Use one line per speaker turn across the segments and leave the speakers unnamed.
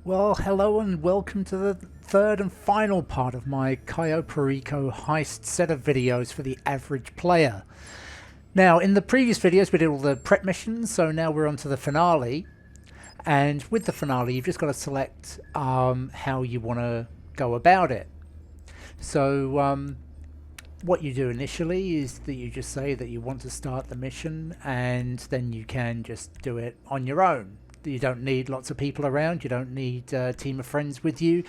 Well, hello and welcome to the third and final part of my Cayo Perico Heist set of videos for the average player. Now, in the previous videos we did all the prep missions, so now we're on to the finale. And with the finale, you've just got to select how you want to go about it. So what you do initially is that you just say that you want to start the mission, and then you can just do it on your own. You don't need lots of people around, you don't need a team of friends with you.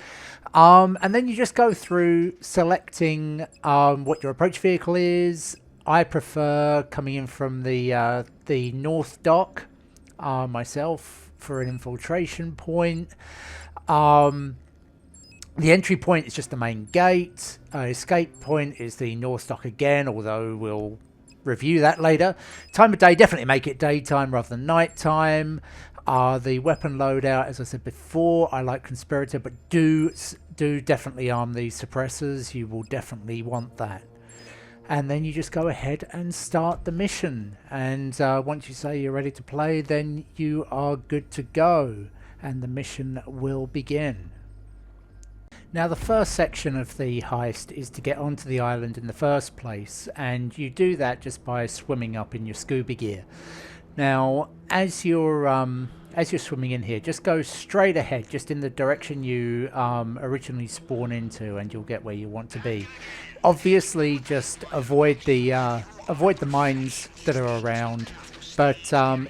And then you just go through selecting what your approach vehicle is. I prefer coming in from the north dock myself for an infiltration point. The entry point is just the main gate. Escape point is the north dock again, although we'll review that later. Time of day, definitely make it daytime rather than nighttime. The weapon loadout, as I said before, I like Conspirator, but do definitely arm these suppressors. You will definitely want that. And then you just go ahead and start the mission. And once you say you're ready to play, then you are good to go. And the mission will begin. Now, the first section of the heist is to get onto the island in the first place. And you do that just by swimming up in your scuba gear. Now, as you're swimming in here, just go straight ahead, just in the direction you originally spawn into, and you'll get where you want to be. Obviously, just avoid the mines that are around, but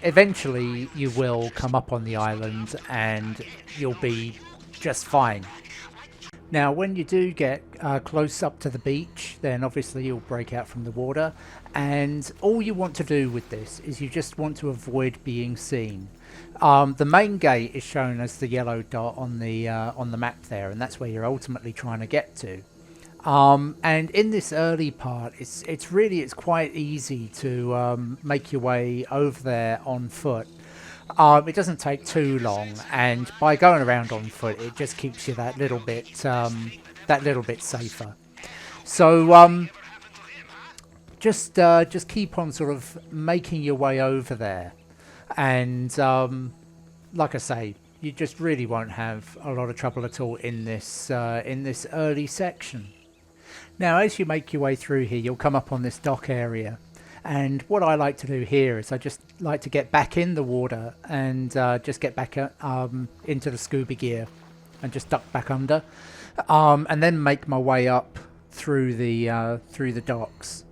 eventually you will come up on the island, and you'll be just fine. Now, when you do get close up to the beach, then obviously you'll break out from the water, and all you want to do with this is you just want to avoid being seen. The main gate is shown as the yellow dot on the map there, and that's where you're ultimately trying to get to. And in this early part, it's quite easy to make your way over there on foot. It doesn't take too long, and by going around on foot, it just keeps you that little bit safer. So just keep on sort of making your way over there, and like I say, you just really won't have a lot of trouble at all in this early section. Now, as you make your way through here, you'll come up on this dock area. And what I like to do here is I just like to get back in the water and just get back into the scuba gear and just duck back under, and then make my way up through the docks.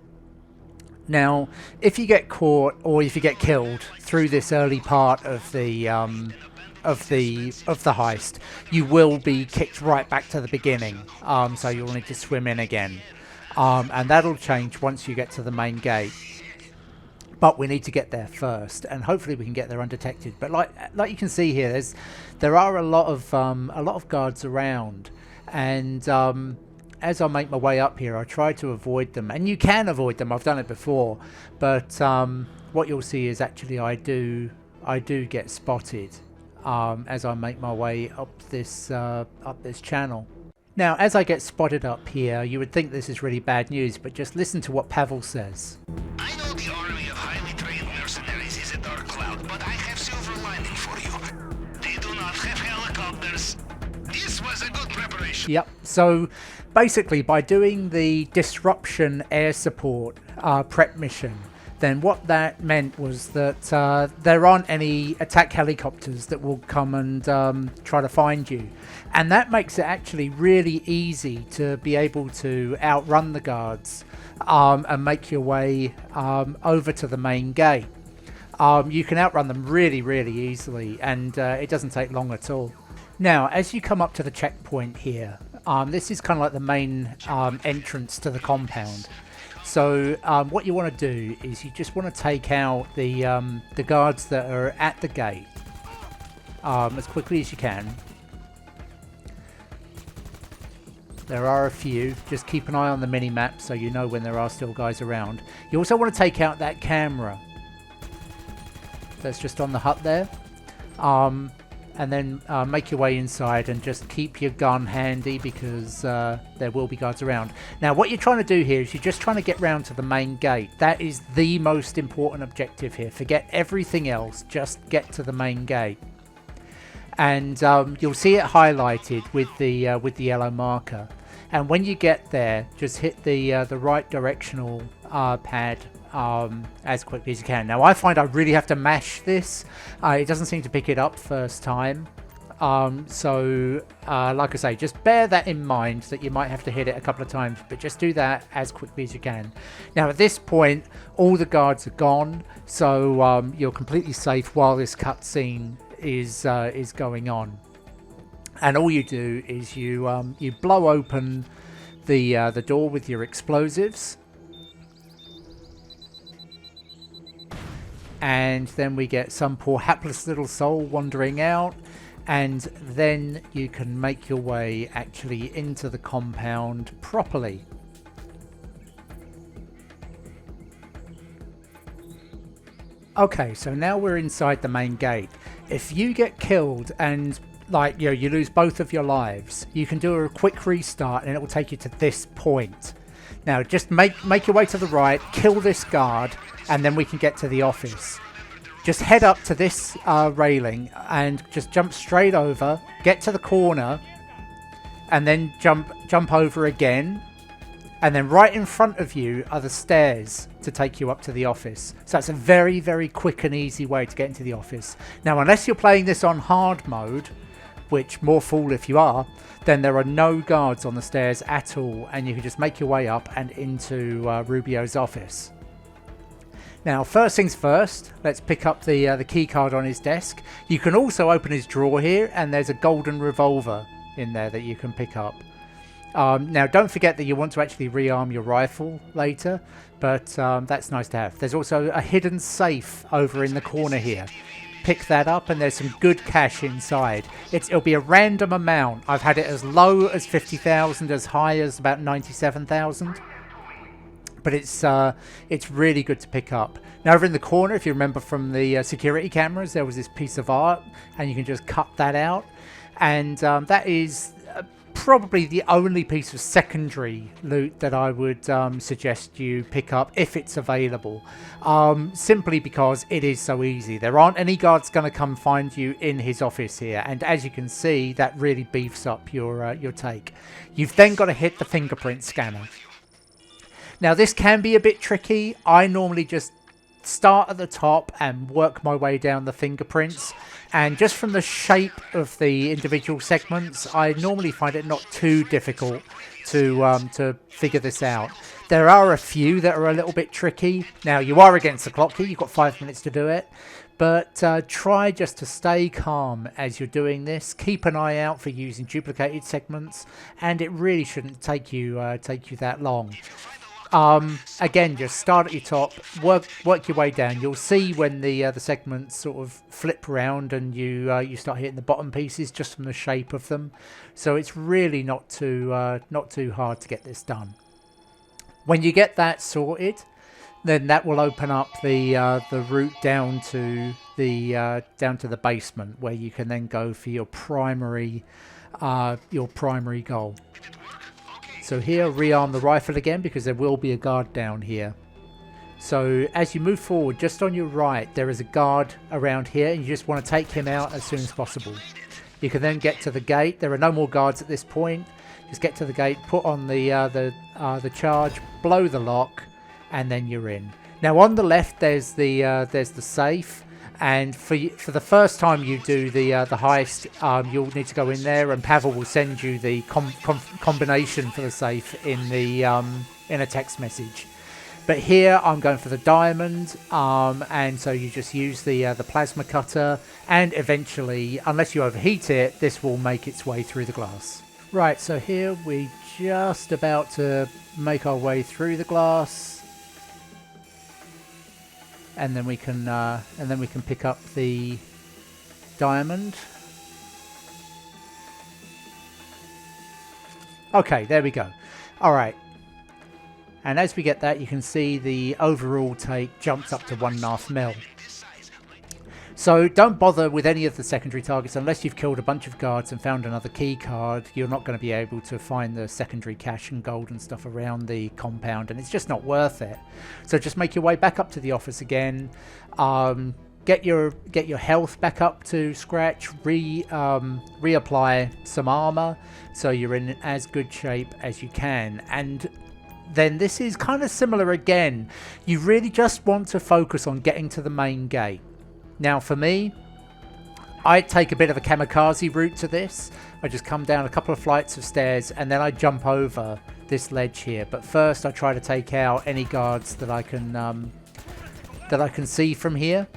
Now, if you get caught or if you get killed through this early part of the heist, you will be kicked right back to the beginning. So you'll need to swim in again, and that'll change once you get to the main gate. But we need to get there first, and hopefully we can get there undetected. But like you can see here, there are a lot of guards around, and as I make my way up here, I try to avoid them, and you can avoid them. I've done it before, but what you'll see is actually I do get spotted as I make my way up this channel. Now, as I get spotted up here, you would think this is really bad news, but just listen to what Pavel says.
I know the army of highly trained mercenaries is a dark cloud, but I have silver lining for you. They do not have helicopters. This was a good preparation.
Yep, so basically by doing the disruption air support prep mission, then what that meant was that there aren't any attack helicopters that will come and try to find you. And that makes it actually really easy to be able to outrun the guards and make your way over to the main gate. You can outrun them really, really easily, and it doesn't take long at all. Now, as you come up to the checkpoint here, this is kind of like the main entrance to the compound. So what you want to do is you just want to take out the guards that are at the gate as quickly as you can. There are a few. Just keep an eye on the mini-map so you know when there are still guys around. You also want to take out that camera that's just on the hut there. And then make your way inside and just keep your gun handy, because there will be guards around. Now, what you're trying to do here is you're just trying to get round to the main gate. That is the most important objective here. Forget everything else. Just get to the main gate. and you'll see it highlighted with the yellow marker. And when you get there, just hit the right directional pad as quickly as you can. Now I find I really have to mash this. It doesn't seem to pick it up first time. So like I say, just bear that in mind, that you might have to hit it a couple of times, but just do that as quickly as you can. Now at this point, all the guards are gone, so you're completely safe while this cutscene is going on. And all you do is you blow open the door with your explosives, and then we get some poor hapless little soul wandering out, and then you can make your way actually into the compound properly. Okay, so now we're inside the main gate. If you get killed and you lose both of your lives, you can do a quick restart and it will take you to this point. Now just make your way to the right, kill this guard, and then we can get to the office. Just head up to this railing and just jump straight over, get to the corner, and then jump over again. And then right in front of you are the stairs to take you up to the office. So that's a very, very quick and easy way to get into the office. Now, unless you're playing this on hard mode, which more fool if you are, then there are no guards on the stairs at all, and you can just make your way up and into Rubio's office. Now, first things first, let's pick up the key card on his desk. You can also open his drawer here, and there's a golden revolver in there that you can pick up. Now, don't forget that you want to actually rearm your rifle later, but that's nice to have. There's also a hidden safe over in the corner here. Pick that up, and there's some good cash inside. It'll be a random amount. I've had it as low as 50,000, as high as about 97,000. But it's really good to pick up. Now over in the corner, if you remember from the security cameras, there was this piece of art, and you can just cut that out. And that is probably the only piece of secondary loot that I would suggest you pick up if it's available. Simply because it is so easy. There aren't any guards going to come find you in his office here. And as you can see, that really beefs up your take. You've then got to hit the fingerprint scanner. Now this can be a bit tricky. I normally just start at the top and work my way down the fingerprints, and just from the shape of the individual segments, I normally find it not too difficult to figure this out. There are a few that are a little bit tricky. Now you are against the clock here, you've got 5 minutes to do it, but try just to stay calm as you're doing this. Keep an eye out for using duplicated segments, and it really shouldn't take you that long. Again, just start at your top, work your way down. You'll see when the segments sort of flip around and you start hitting the bottom pieces just from the shape of them. So it's really not too hard to get this done. When you get that sorted, then that will open up the route down to the basement, where you can then go for your primary goal. So here, rearm the rifle again, because there will be a guard down here. So as you move forward, just on your right, there is a guard around here, and you just want to take him out as soon as possible. You can then get to the gate. There are no more guards at this point. Just get to the gate, put on the charge, blow the lock, and then you're in. Now on the left, there's the safe. And for the first time you do the heist, you'll need to go in there, and Pavel will send you the combination for the safe in a text message. But here I'm going for the diamond, and so you just use the plasma cutter, and eventually, unless you overheat it, this will make its way through the glass. Right, so here we're just about to make our way through the glass. And then we can pick up the diamond. Okay, there we go. All right. And as we get that, you can see the overall take jumps up to 1.5 mil. So don't bother with any of the secondary targets unless you've killed a bunch of guards and found another key card. You're not going to be able to find the secondary cash and gold and stuff around the compound, and it's just not worth it. So just make your way back up to the office again. get your health back up to scratch, reapply some armor, so you're in as good shape as you can. And then this is kind of similar again. You really just want to focus on getting to the main gate. Now for me, I take a bit of a kamikaze route to this. I just come down a couple of flights of stairs and then I jump over this ledge here. But first I try to take out any guards that I can see from here.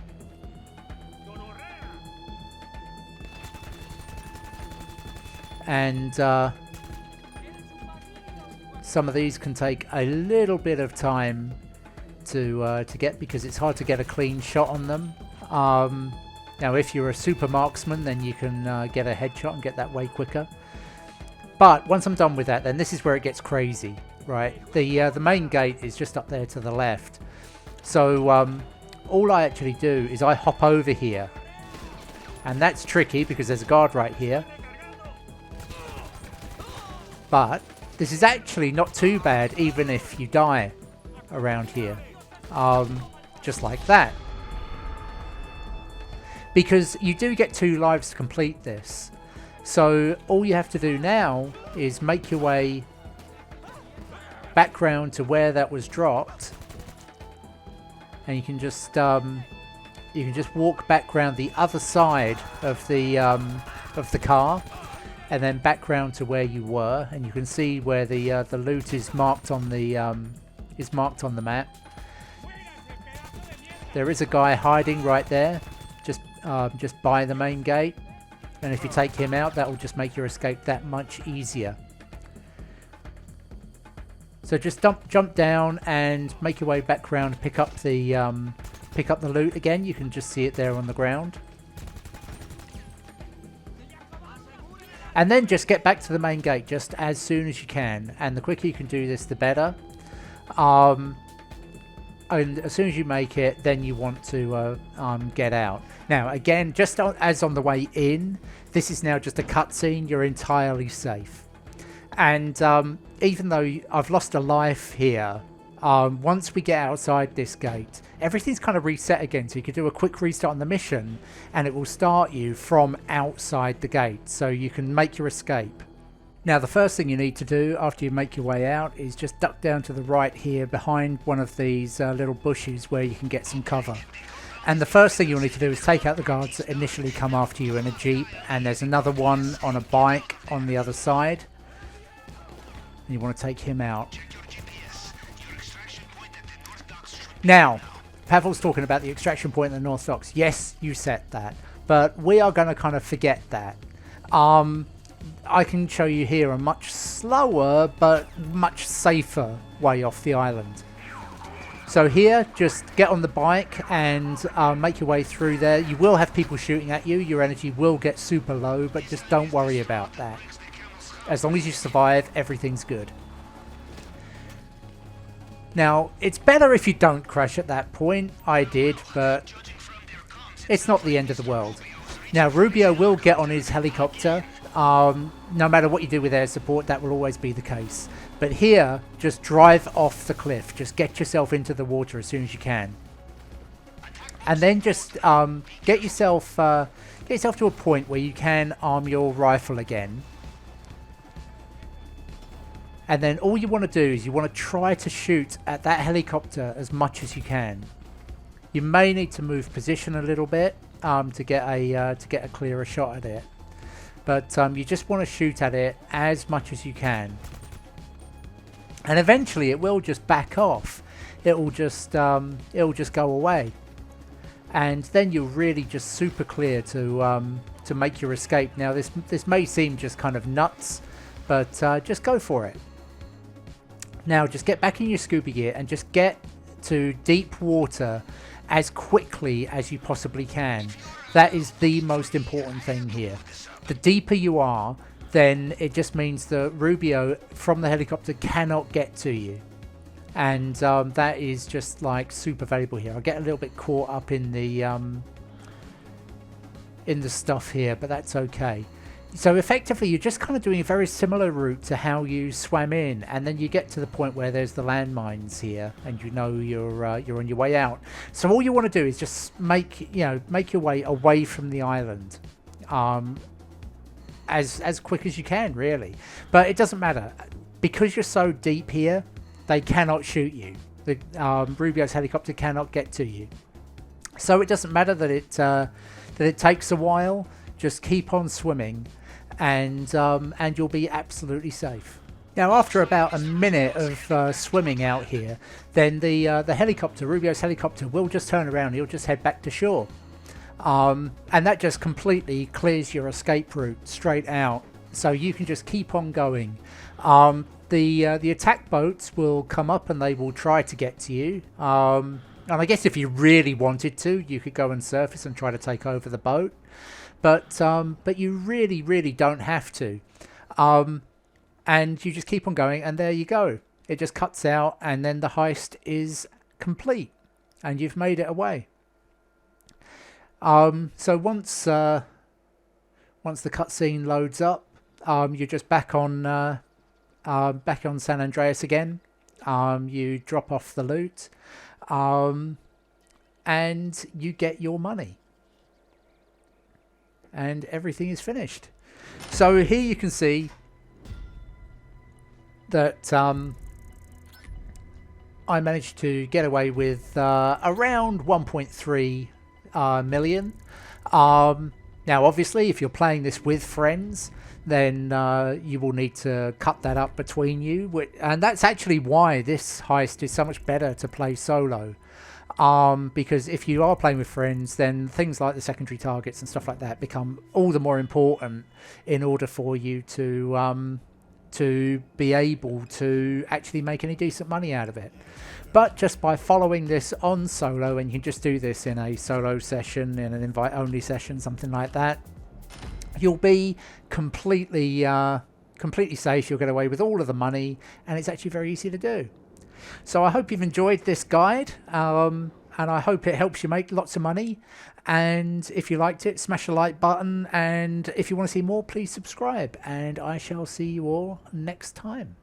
And some of these can take a little bit of time to get, because it's hard to get a clean shot on them. Now if you're a super marksman, then you can get a headshot and get that way quicker. But once I'm done with that, then this is where it gets crazy, right? The main gate is just up there to the left. So all I actually do is I hop over here. And that's tricky because there's a guard right here. But this is actually not too bad even if you die around here. Just like that. Because you do get 2 lives to complete this. So all you have to do now is make your way back round to where that was dropped. And you can just walk back round the other side of the car. And then back round to where you were, and you can see where the loot is marked on the map. There is a guy hiding right there, just by the main gate, and if you take him out, that will just make your escape that much easier. So just jump down and make your way back round, pick up the loot again. You can just see it there on the ground. And then just get back to the main gate just as soon as you can. And the quicker you can do this, the better. And as soon as you make it, then you want to get out. Now, again, just as on the way in, this is now just a cutscene. You're entirely safe. And even though I've lost a life here, once we get outside this gate, everything's kind of reset again. So you can do a quick restart on the mission and it will start you from outside the gate. So you can make your escape. Now the first thing you need to do after you make your way out is just duck down to the right here behind one of these little bushes where you can get some cover. And the first thing you'll need to do is take out the guards that initially come after you in a jeep. And there's another one on a bike on the other side. And you want to take him out. Now, Pavel's talking about the extraction point in the North Docks. Yes, you set that. But we are going to kind of forget that. I can show you here a much slower but much safer way off the island. So here, just get on the bike and make your way through there. You will have people shooting at you. Your energy will get super low, but just don't worry about that. As long as you survive, everything's good. Now, it's better if you don't crash at that point. I did, but it's not the end of the world. Now, Rubio will get on his helicopter. No matter what you do with air support, that will always be the case. But here, just drive off the cliff. Just get yourself into the water as soon as you can. And then just get yourself to a point where you can arm your rifle again. And then all you want to do is you want to try to shoot at that helicopter as much as you can. You may need to move position a little bit to get a clearer shot at it. But you just want to shoot at it as much as you can. And eventually it will just back off. It'll just go away. And then you're really just super clear to make your escape. Now this may seem just kind of nuts, but just go for it. Now just get back in your scuba gear and just get to deep water as quickly as you possibly can. That is the most important thing here. The deeper you are, then it just means that Rubio from the helicopter cannot get to you. And that is just like super valuable here. I'll get a little bit caught up in the stuff here, but that's okay. So effectively, you're just kind of doing a very similar route to how you swam in, and then you get to the point where there's the landmines here, and you know you're on your way out. So all you want to do is just make your way away from the island, as quick as you can, really. But it doesn't matter because you're so deep here; they cannot shoot you. The Rubio's helicopter cannot get to you, so it doesn't matter that it takes a while. Just keep on swimming, and you'll be absolutely safe. Now, after about a minute of swimming out here, then the helicopter, Rubio's helicopter, will just turn around. He'll just head back to shore, and that just completely clears your escape route straight out. So you can just keep on going. The attack boats will come up and they will try to get to you. And I guess if you really wanted to, you could go and surface and try to take over the boat. But you really, really don't have to. And you just keep on going, and there you go. It just cuts out, and then the heist is complete, and you've made it away. So once the cutscene loads up, you're just back on San Andreas again. You drop off the loot, and you get your money. And everything is finished. So here you can see that I managed to get away with around 1.3 million. Now, obviously, if you're playing this with friends, then you will need to cut that up between you. And that's actually why this heist is so much better to play solo. Because if you are playing with friends, then things like the secondary targets and stuff like that become all the more important in order for you to be able to actually make any decent money out of it. But just by following this on solo, and you can just do this in a solo session, in an invite-only session, something like that, you'll be completely safe. You'll get away with all of the money, and it's actually very easy to do. So I hope you've enjoyed this guide, and I hope it helps you make lots of money. And if you liked it, smash the like button, and if you want to see more, please subscribe, and I shall see you all next time.